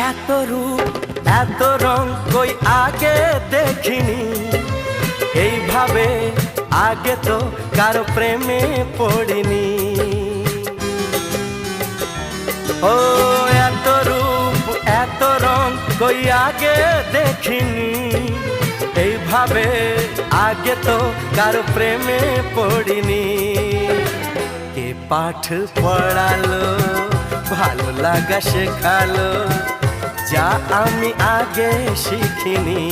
এত রূপ এত রং কই আগে দেখিনি, এইভাবে আগে তো কারো প্রেমে পড়িনি। ও এত রূপ এত রং কই আগে দেখিনি, এইভাবে আগে তো কারো প্রেমে পড়িনি। কে পাঠ পড়ালো, ভালো লাগা শেখালো, যা আমি আগে শিখিনি।